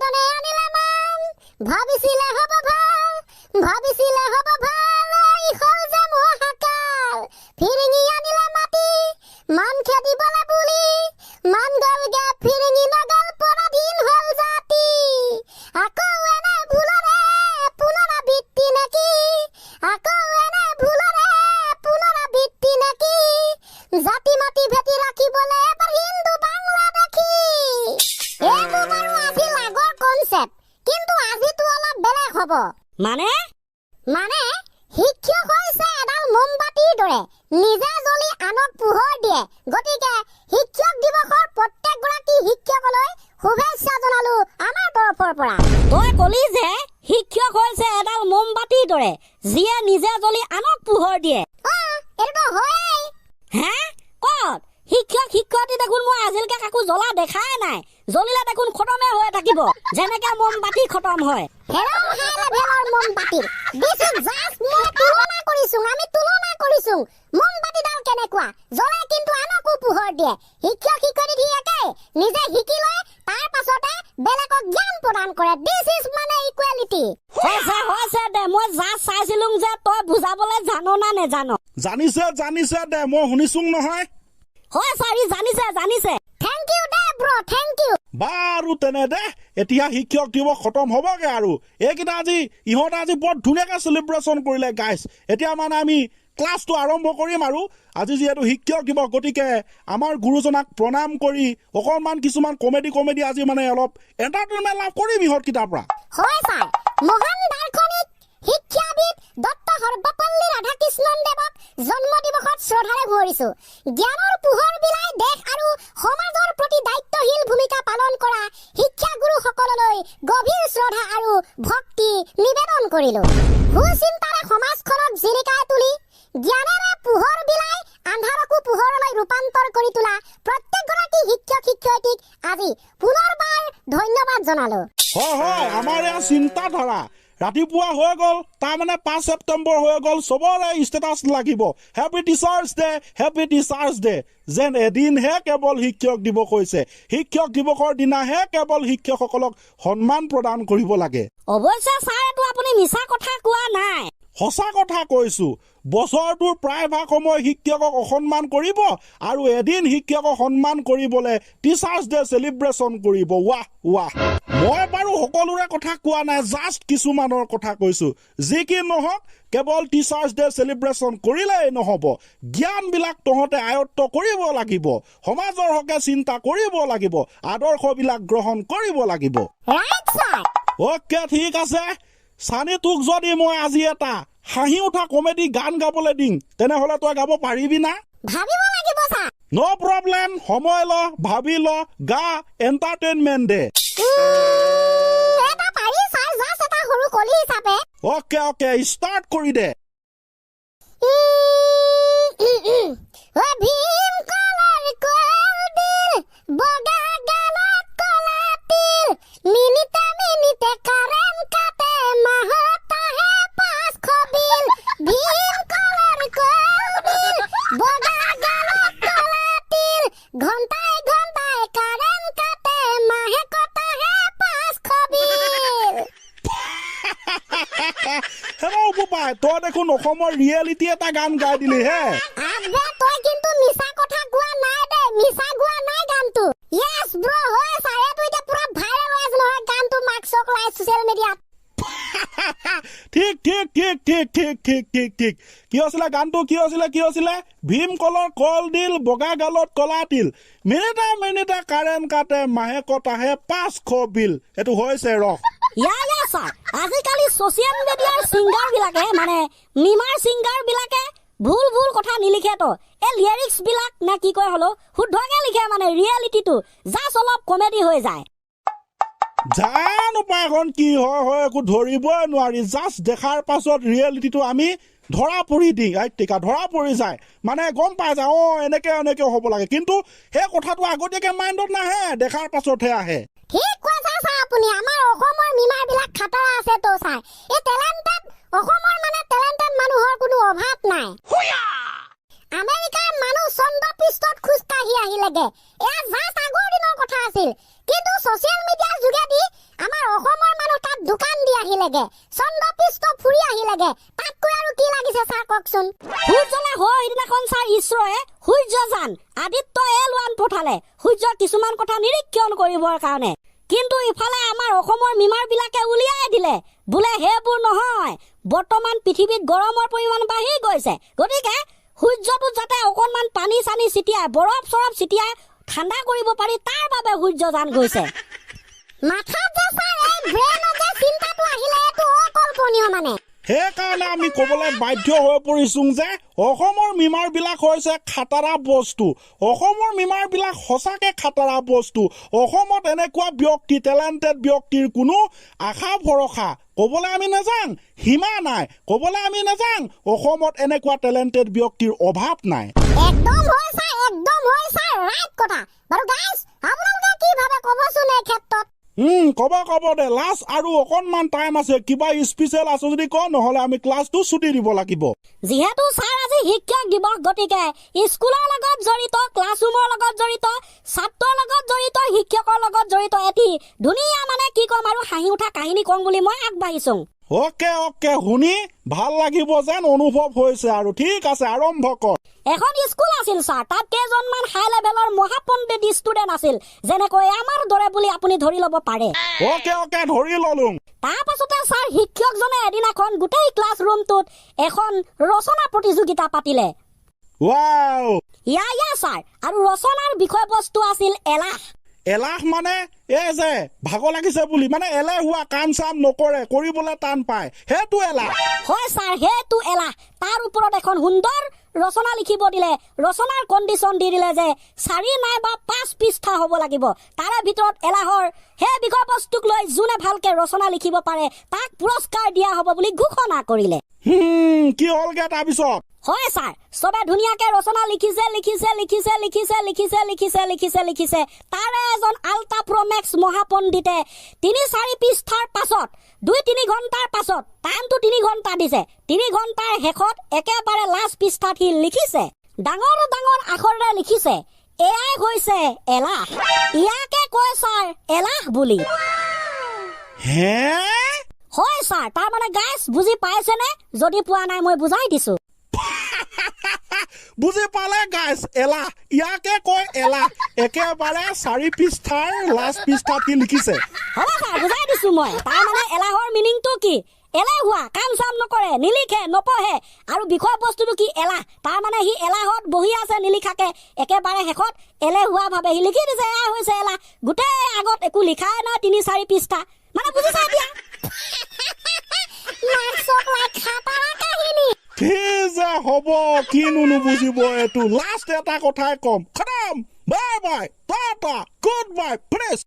বদনে আনিলে মান ভাবিছিলে হ'ব ভাল এই হল যে মহাকাল ফিৰিঙি আনিলে মাটি মান খেদিবলে বুলি মান গলগে ফিৰিঙি নগল পৰাধীন হল জাতি আকৌ এনে ভুলৰে পুনৰাবৃত্তি নেকি জাতি মাতি ভেটি ৰাখিবলে এবাৰ হিন্দু বাংলা দেখি এইটো বাৰু আছিল আগৰ কনচেপ্ট কিন্তু আজিতো অলপ বেলেগ হ'ব মানে শিক্ষক হৈছে এডাল মোমবাতিৰ দৰে নিজে জ্বলি আনক পোহৰ দিয়ে গতিকে শিক্ষক দিৱসৰ প্ৰত্যেকগৰাকী শিক্ষকলৈ শুভেচ্ছা জনালো আমাৰ তৰফৰ পৰা তই কলি যে শিক্ষক হৈছে এডাল মোমবাতিৰ দৰে যিয়ে নিজে জ্বলি আনক পোহৰ দিয়ে এইটো হয়েই হে কত শিক্ষক শিক্ষয়িত্ৰী দেখোন মই আজিলৈকে কাকো জ্বলা দেখাই নাই জ্বলিলে দেখোন খতমে হৈ থাকিব যেনেকে মোমবাতি খতম হয় আমি তুলনা কৰিছো মোমবাতিডাল কেনেকুৱা জ্বলাই কিন্তু আনকো পোহৰ দিয়ে শিক্ষক শিক্ষয়িত্ৰী একে নিজে শিকি লয় তাৰ পাছতে বেলেগক জ্ঞান প্ৰদান কৰে দিস ইজ মানে ইকুৱেলিটি হৈছে দে মই যা চাইছিলুং যে তই বুজাবলৈ জানো না নেজানো জানিছে দে মই শুনিছো নহয় হয় ছাৰ জানিছে থেংক ইউ দে ব্ৰ থেংক ইউ বাৰু তেনে দে এতিয়া শিক্ষক দিৱস খতম হ'বগে আৰু এইকেইটা ইহঁতে আজি বৰ ধুনীয়াকে চেলিব্ৰেশ্যন কৰিলে গাইজ এতিয়া মানে আমি ক্লাছটো আৰম্ভ কৰিম আৰু আজি যিহেতু শিক্ষক দিৱস গতিকে আমাৰ গুৰুজনাক প্ৰণাম কৰি অকণমান কিছুমান কমেডি আজি মানে অলপ এণ্টাৰটেইনমেণ্ট লাভ কৰিম ইহঁতকেইটাৰ পৰা হয় ছাৰ মহান দাৰ্শনিক শিক্ষাবিদ ডক্টৰ সৰ্বপল্লী ৰাধাকৃষ্ণন দেৱক জন্ম দিৱসত শ্ৰদ্ধাৰে সোঁৱৰিছো জ্ঞানৰ পোহৰ বিলাই দেশ আৰু সমাজৰ প্ৰতি দায়িত্বশীল ভূমিকা পালন কৰা শিক্ষাগুৰুসকললৈ গভীৰ শ্ৰদ্ধা আৰু ভক্তি নিবেদন কৰিলো সুচিন্তাৰে সমাজখনক জিলিকাই তুলি জ্ঞানেৰে পোহৰ বিলাই আন্ধাৰকো পোহৰলৈ ৰূপান্তৰ কৰি তোলা প্ৰত্যেকগৰাকী শিক্ষক শিক্ষয়িত্ৰীক আজি পুনৰবাৰ ধন্যবাদ জনালো হয় আমাৰ এয়া চিন্তাধাৰা ৰাতিপুৱা হৈ গ'ল তাৰমানে 5 ছেপ্টেম্বৰ হৈ গ'ল চবৰে ষ্টেটাছ লাগিব হেপী টিচাৰ্ছ ডে যেন এদিনহে কেৱল শিক্ষক দিৱস হৈছে শিক্ষক দিৱসৰ দিনাহে কেৱল শিক্ষকসকলক সন্মান প্ৰদান কৰিব লাগে অৱশ্যে ছাৰ এইটো আপুনি মিছা কথা কোৱা নাই সঁচা কথা কৈছো বছৰটোৰ প্ৰায়ভাগ সময় শিক্ষকক অসন্মান কৰিব আৰু এদিন শিক্ষকক সন্মান কৰিবলৈ টিচাৰ্ছ ডে চেলিব্ৰেশ্যন কৰিব ৱাহ মই বাৰু সকলোৰে কথা কোৱা নাই জাষ্ট কিছুমানৰ কথা কৈছো যি কি নহওক কেৱল টিচাৰ্ছ ডে চেলিব্ৰেশ্যন কৰিলেই নহ'ব জ্ঞানবিলাক তহঁতে আয়ত্ব কৰিব লাগিব সমাজৰ হকে চিন্তা কৰিব লাগিব আদৰ্শবিলাক গ্ৰহণ কৰিব লাগিব অ'কে ঠিক আছে চানি তোক যদি মই আজি এটা হাঁহি উঠা কমেডি গান গাবলৈ দিম তেনেহলে তই গাব পাৰিবি না ভাবিব লাগিব ছাৰ নো প্ৰব্লেম সময় ল ভাবি ল গা এণ্টাৰটেইনমেণ্ট দে এটা পাৰি ছাৰ জাষ্ট এটা সৰু কলি হিচাপে অ'কে ষ্টাৰ্ট কৰি দে ভীম কলৰ কল দিল বগা গালত কলা তিল মিনিটে কাৰেণ্ট কাটে মাহত আহে 500 বিল ভীম কলৰ কল দিল বগা গালত কলা তিল ঘণ্টাই কাৰেণ্ট কাটে মাহেকত আহে 500 বিল হেল্ল' বোপাই তই দেখোন অসমৰ ৰিয়েলিটি এটা গান গাই দিলি হে তই কিন্তু মিছা কথা কোৱা নাই দে মিছা গোৱা নাই গানটো ইয়েছ ব্ৰ হয় ছাৰ এইটো এতিয়া পুৰা ভাইৰেল হৈ আছে নহয় গানটো মাৰ্কছক লাইভ ছ'চিয়েল মিডিয়াত ঠিক কি হৈছিলে গানটো কি হৈছিলে ভীম কলৰ কল দিল বগা গালত কলা তিল মিনিটে কাৰেণ্ট কাটে মাহেকত আহে 500 বিল এইটো হৈছে ৰস ছাৰ আজিকালি ছ'চিয়েল মিডিয়াৰ ছিংগাৰ বিলাকে মানে মিমাৰ ছিংগাৰ বিলাকে ভুল কথা নিলিখে তো এই লিৰিক্স বিলাক নে কি কয় হলো শুদ্ধকে লিখে মানে ৰিয়েলিটিটো জাষ্ট অলপ কমেডি হৈ যায় জানো পাইখন কি হয় একো ধৰিবই নোৱাৰি জাষ্ট দেখাৰ পাছত ৰিয়েলিটিটো আমি ধৰা পৰি ধৰা পৰি যায় মানে গম পাই যায় এনেকে হ'ব লাগে কিন্তু সেই কথাটো আগতীয়াকে মাইণ্ডত নাহে দেখাৰ পাছতহে আহে ঠিক কৈছা ছাৰ আপুনি আমাৰ অসমৰ মিমাৰ বিলাক খাতৰা আছে তো ছাৰ এই টেলেণ্টেড অসমৰ মানে টেলেণ্টেড মানুহৰ কোনো অভাৱ নাই আমেৰিকাৰ মানুহ চন্দ্ৰ পৃষ্ঠত খোজকাঢ়ি আহিলেগে এয়া জাষ্ট আগৰ দিনৰ কথা আছিল কিন্তু ছ'চিয়েল মিডিয়াৰ যোগেদি আমাৰ দোকান দি আহিলেগে চন্দ্ৰপৃষ্ঠ ফুৰি আহিলেগে তাতকৈ আৰু কি লাগিছে ছাৰ কওকচোন সূৰ্যলে হয় সিদিনাখন ছাৰ ঈশ্বৰে সূৰ্যযান আদিত্য L1 পঠালে সূৰ্যৰ কিছুমান কথা নিৰীক্ষণ কৰিবৰ কাৰণে কিন্তু ইফালে আমাৰ অসমৰ মিমাৰ বিলাকে উলিয়াই দিলে বোলে হেবোৰ নহয় বৰ্তমান পৃথিৱীত গৰমৰ পৰিমাণ বাঢ়ি গৈছে গতিকে সূৰ্যটো যাতে অকণমান পানী চানি ছিটিয়াই বৰফ চৰফ ছিটিয়াই ঠাণ্ডা কৰিব পাৰি তাৰ বাবে সূৰ্যযান গৈছে মাথাত যে ছাৰ এই ব্ৰেইনত যে চিন্তাটো আহিলে এইটো অকল্পনীয় মানে সেইকাৰণে আমি ক'বলৈ বাধ্য হৈ পৰিছো যে অসমৰ মিমাৰবিলাক হৈছে খাটাৰা বস্তু অসমৰ মিমাৰবিলাক সঁচাকে খাটাৰা বস্তু অসমত এনেকুৱা ব্যক্তি টেলেণ্টেড ব্যক্তিৰ কোনো আশা ভৰসা ক'বলৈ আমি নাজান সীমা নাই ক'বলৈ আমি নাজান অসমত এনেকুৱা টেলেণ্টেড ব্যক্তিৰ অভাৱ নাই একদম হয় ছাৰ ৰাইট কথা বাৰু গাইজ আপোনালোকে কি ভাবে ক'বচোন এই ক্ষেত্ৰত কব দে লাষ্ট আৰু অকণমান টাইম আছে কিবা স্পেচিয়েল আছে যদি ক নহ'লে আমি ক্লাছটো ছুটি দিব লাগিব যিহেতু ছাৰ আজি শিক্ষক দিৱস গতিকে স্কুলৰ লগত জড়িত ক্লাছৰুমৰ লগত জড়িত ছাত্ৰৰ লগত জড়িত শিক্ষকৰ লগত জড়িত এটি ধুনীয়া মানে কি ক'ম আৰু হাঁহি উঠা কাহিনী কম বুলি মই আগবাঢ়িছো অকে শুনি ভাল লাগিব যেন অনুভৱ হৈছে আৰু ঠিক আছে আৰম্ভ কৰ এখন স্কুল আছিল ছাৰ তাত কেইজনমান হাই লেভেলৰ মহাপণ্ডিত ষ্টুডেণ্ট আছিল যেনেকৈ আমাৰ দৰে বুলি আপুনি ধৰি ল'ব পাৰে অকে ধৰি ললো তাৰ পাছতে ছাৰ শিক্ষকজনে এদিনাখন গোটেই ক্লাছ ৰুমটোত এখন ৰচনা প্ৰতিযোগিতা পাতিলে ৱাও ইয়া ছাৰ আৰু ৰচনাৰ বিষয়বস্তু আছিল এলাহ মানে এই যে ভাগৰ লাগিছে বুলি মানে এলেহুৱা কাম চাম নকৰে কৰিবলৈ টান পায় সেইটো এলাহ হয় ছাৰ সেইটো এলাহ তাৰ ওপৰত এখন সুন্দৰ ৰচনা লিখিব দিলে ৰচনাৰ কণ্ডিশ্যন দি দিলে যে 4 নাইবা 5 পৃষ্ঠা হ'ব লাগিব তাৰে ভিতৰত এলাহৰ সেই বিষয়বস্তুক লৈ যোনে ভালকে ৰচনা লিখিব পাৰে তাক পুৰস্কাৰ দিয়া হ'ব বুলি ঘোষণা কৰিলে কি হ'লগে তাৰপিছত হয় ছাৰ সবে ধুনীয়াকে ৰচনা লিখিছে তাৰে এজন আল্ট্ৰা প্ৰমেক্স মহাপণ্ডিতে 3-4 পৃষ্ঠাৰ পাছত 2-3 ঘণ্টাৰ পাছত টাইমটো 3 ঘণ্টা দিছে 3 ঘণ্টাৰ শেষত একেবাৰে লাষ্ট পৃষ্ঠাত সি লিখিছে ডাঙৰ আখৰেৰে লিখিছে এয়াই হৈছে এলাহ ইয়াকে কয় ছাৰ এলাহ বুলি হে হয় ছাৰ তাৰ মানে গাইছ বুজি পাইছেনে যদি পোৱা নাই মই বুজাই দিছো বুজি পালে গাইছ এলাহ ইয়াকে কয় এলাহ একেবাৰে 4 পৃষ্ঠাৰ লাষ্ট পৃষ্ঠাত কি লিখিছে হ'ব ছাৰ বুজাই দিছো মই তাৰ মানে এলাহৰ মিনিংটো কি এলাহুৱা কাম চাম নকৰে নিলিখে নপঢ়ে আৰু বিষয়বস্তুটো কি এলাহ তাৰ মানে সি এলাহত বহি আছে নিলিখাকে একেবাৰে শেষত এলেহুৱা ভাবে সি লিখি দিছে এয়া হৈছে এলাহ গোটেই আগত একো লিখাই নাই 3-4 পৃষ্ঠা মানে বুজিছা এতিয়া কি যে হ'ব কিনো নুবুজিব এইটো লাষ্ট এটা কথাই কম খতম বাই টাটা গুড বাই ফিনিছ